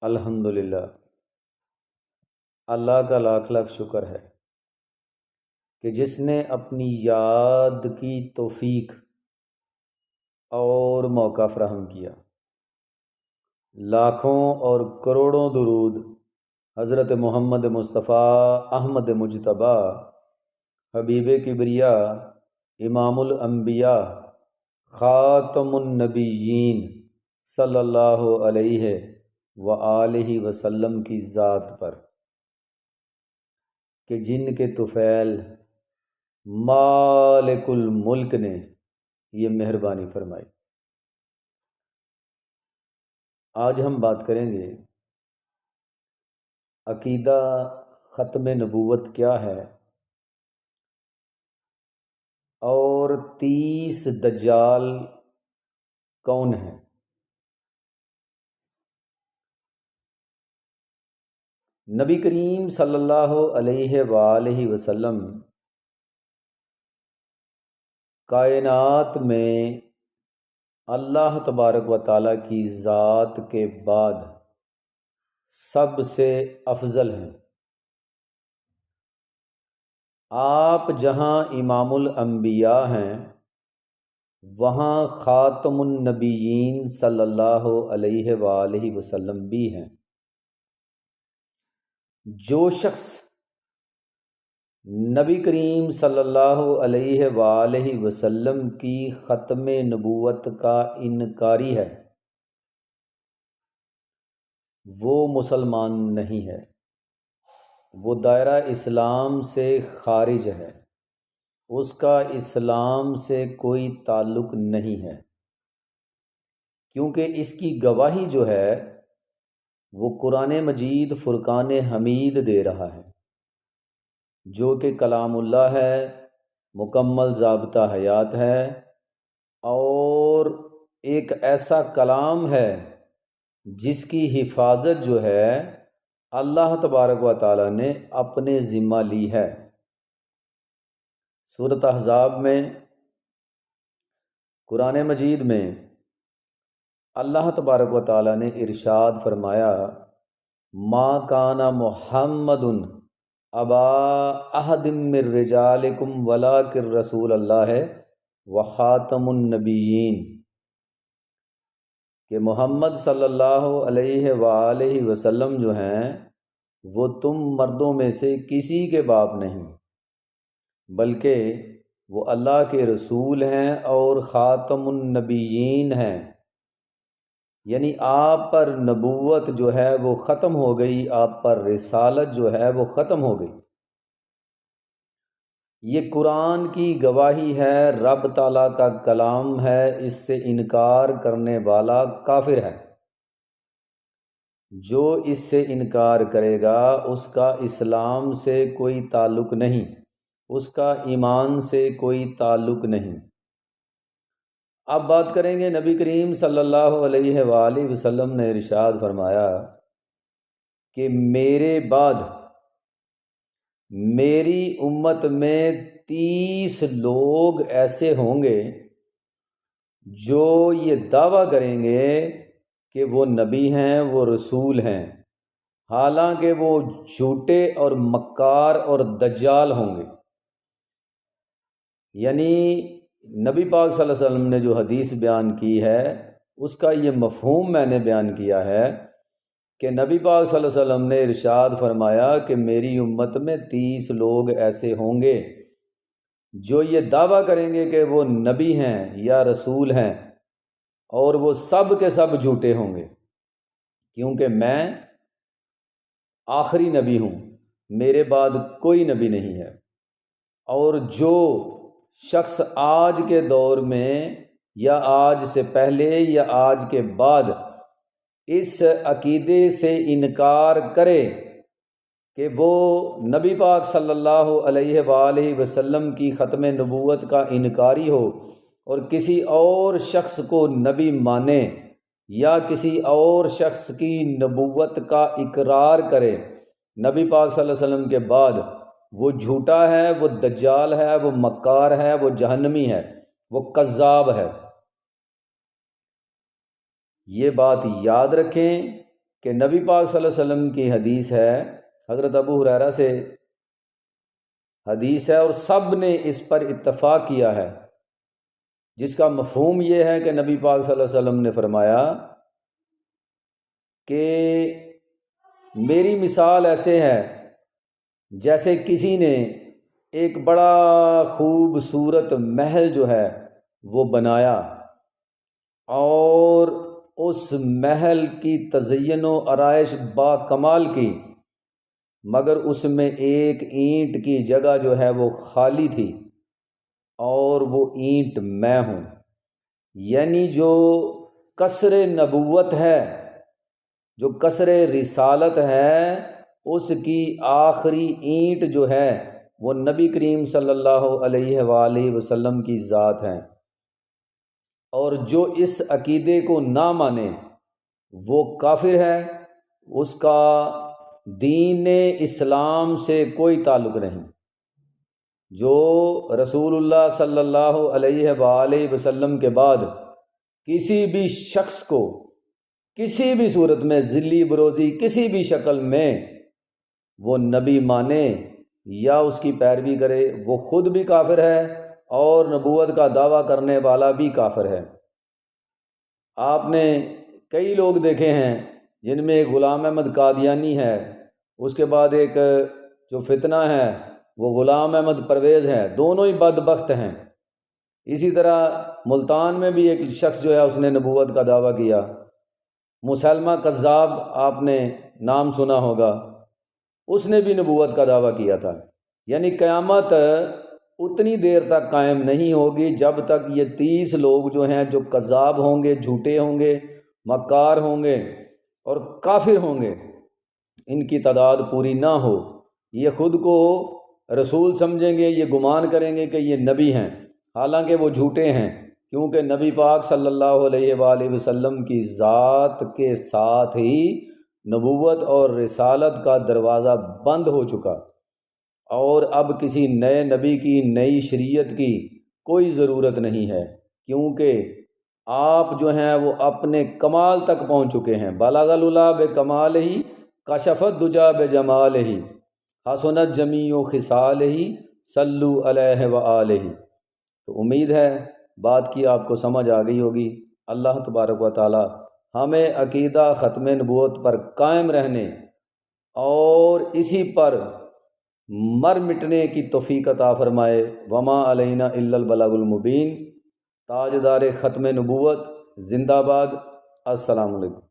الحمدللہ، اللہ کا لاکھ لاکھ شکر ہے کہ جس نے اپنی یاد کی توفیق اور موقع فراہم کیا۔ لاکھوں اور کروڑوں درود حضرت محمد مصطفیٰ احمد مجتبیٰ حبیب کبریا امام الانبیاء خاتم النبیین صلی اللہ علیہ وآلہ وسلم کی ذات پر کہ جن کے طفیل مالک الملک نے یہ مہربانی فرمائی۔ آج ہم بات کریں گے عقیدہ ختم نبوت کیا ہے اور 30 دجال کون ہیں۔ نبی کریم صلی اللہ علیہ وآلہ وسلم کائنات میں اللہ تبارک و تعالیٰ کی ذات کے بعد سب سے افضل ہیں۔ آپ جہاں امام الانبیاء ہیں وہاں خاتم النبیین صلی اللہ علیہ وآلہ وسلم بھی ہیں۔ جو شخص نبی کریم صلی اللہ علیہ وآلہ وسلم کی ختم نبوت کا انکاری ہے وہ مسلمان نہیں ہے، وہ دائرہ اسلام سے خارج ہے، اس کا اسلام سے کوئی تعلق نہیں ہے، کیونکہ اس کی گواہی جو ہے وہ قرآن مجید فرقان حمید دے رہا ہے، جو کہ کلام اللہ ہے، مکمل ضابطہ حیات ہے اور ایک ایسا کلام ہے جس کی حفاظت جو ہے اللہ تبارک و تعالیٰ نے اپنے ذمہ لی ہے۔ سورۃ احزاب میں قرآن مجید میں اللہ تبارک و تعالیٰ نے ارشاد فرمایا ما کان محمد ابا احد من رجالکم ولکن رسول اللہ وخاتم النبیین، کہ محمد صلی اللہ علیہ وآلہ وسلم جو ہیں وہ تم مردوں میں سے کسی کے باپ نہیں بلکہ وہ اللہ کے رسول ہیں اور خاتم النبیین ہیں، یعنی آپ پر نبوت جو ہے وہ ختم ہو گئی، آپ پر رسالت جو ہے وہ ختم ہو گئی۔ یہ قرآن کی گواہی ہے، رب تعالیٰ کا کلام ہے، اس سے انکار کرنے والا کافر ہے۔ جو اس سے انکار کرے گا اس کا اسلام سے کوئی تعلق نہیں، اس کا ایمان سے کوئی تعلق نہیں۔ اب بات کریں گے نبی کریم صلی اللہ علیہ وآلہ وسلم نے ارشاد فرمایا کہ میرے بعد میری امت میں 30 لوگ ایسے ہوں گے جو یہ دعویٰ کریں گے کہ وہ نبی ہیں، وہ رسول ہیں، حالانکہ وہ جھوٹے اور مکار اور دجال ہوں گے۔ یعنی نبی پاک صلی اللہ علیہ وسلم نے جو حدیث بیان کی ہے اس کا یہ مفہوم میں نے بیان کیا ہے کہ نبی پاک صلی اللہ علیہ وسلم نے ارشاد فرمایا کہ میری امت میں 30 لوگ ایسے ہوں گے جو یہ دعویٰ کریں گے کہ وہ نبی ہیں یا رسول ہیں، اور وہ سب کے سب جھوٹے ہوں گے، کیونکہ میں آخری نبی ہوں، میرے بعد کوئی نبی نہیں ہے۔ اور جو شخص آج کے دور میں یا آج سے پہلے یا آج کے بعد اس عقیدے سے انکار کرے کہ وہ نبی پاک صلی اللہ علیہ وآلہ وسلم کی ختم نبوت کا انکاری ہو اور کسی اور شخص کو نبی مانے یا کسی اور شخص کی نبوت کا اقرار کرے نبی پاک صلی اللہ علیہ وسلم کے بعد، وہ جھوٹا ہے، وہ دجال ہے، وہ مکار ہے، وہ جہنمی ہے، وہ کذاب ہے۔ یہ بات یاد رکھیں کہ نبی پاک صلی اللہ علیہ وسلم کی حدیث ہے، حضرت ابو ہریرہ سے حدیث ہے اور سب نے اس پر اتفاق کیا ہے، جس کا مفہوم یہ ہے کہ نبی پاک صلی اللہ علیہ وسلم نے فرمایا کہ میری مثال ایسے ہے جیسے کسی نے ایک بڑا خوبصورت محل جو ہے وہ بنایا اور اس محل کی تزئین و آرائش با کمال کی، مگر اس میں ایک اینٹ کی جگہ جو ہے وہ خالی تھی اور وہ اینٹ میں ہوں، یعنی جو قصر نبوت ہے، جو قصر رسالت ہے، اس کی آخری اینٹ جو ہے وہ نبی کریم صلی اللہ علیہ وآلہ وسلم کی ذات ہے، اور جو اس عقیدے کو نہ مانے وہ کافر ہے، اس کا دین اسلام سے کوئی تعلق نہیں۔ جو رسول اللہ صلی اللہ علیہ وآلہ وسلم کے بعد کسی بھی شخص کو کسی بھی صورت میں ذلی بروزی کسی بھی شکل میں وہ نبی مانے یا اس کی پیروی کرے، وہ خود بھی کافر ہے اور نبوت کا دعویٰ کرنے والا بھی کافر ہے۔ آپ نے کئی لوگ دیکھے ہیں جن میں ایک غلام احمد قادیانی ہے، اس کے بعد ایک جو فتنہ ہے وہ غلام احمد پرویز ہے، دونوں ہی بدبخت ہیں۔ اسی طرح ملتان میں بھی ایک شخص جو ہے اس نے نبوت کا دعویٰ کیا، مسلمہ کذاب، آپ نے نام سنا ہوگا، اس نے بھی نبوت کا دعویٰ کیا تھا۔ یعنی قیامت اتنی دیر تک قائم نہیں ہوگی جب تک یہ 30 لوگ جو ہیں جو کذاب ہوں گے، جھوٹے ہوں گے، مکار ہوں گے اور کافر ہوں گے، ان کی تعداد پوری نہ ہو۔ یہ خود کو رسول سمجھیں گے، یہ گمان کریں گے کہ یہ نبی ہیں، حالانکہ وہ جھوٹے ہیں، کیونکہ نبی پاک صلی اللہ علیہ وآلہ وسلم کی ذات کے ساتھ ہی نبوت اور رسالت کا دروازہ بند ہو چکا، اور اب کسی نئے نبی کی، نئی شریعت کی کوئی ضرورت نہیں ہے، کیونکہ آپ جو ہیں وہ اپنے کمال تک پہنچ چکے ہیں۔ بلغ العلا بکمالہ کشفت دجا بجمالہ حسنت جمیع خصالہ صلو علیہ وآلہ۔ تو امید ہے بات کی آپ کو سمجھ آ گئی ہوگی۔ اللہ تبارک و تعالی ہمیں عقیدہ ختم نبوت پر قائم رہنے اور اسی پر مر مٹنے کی توفیق عطا فرمائے۔ وما علینا الا البلاغ المبین۔ تاجدار ختم نبوت زندہ باد۔ السلام علیکم۔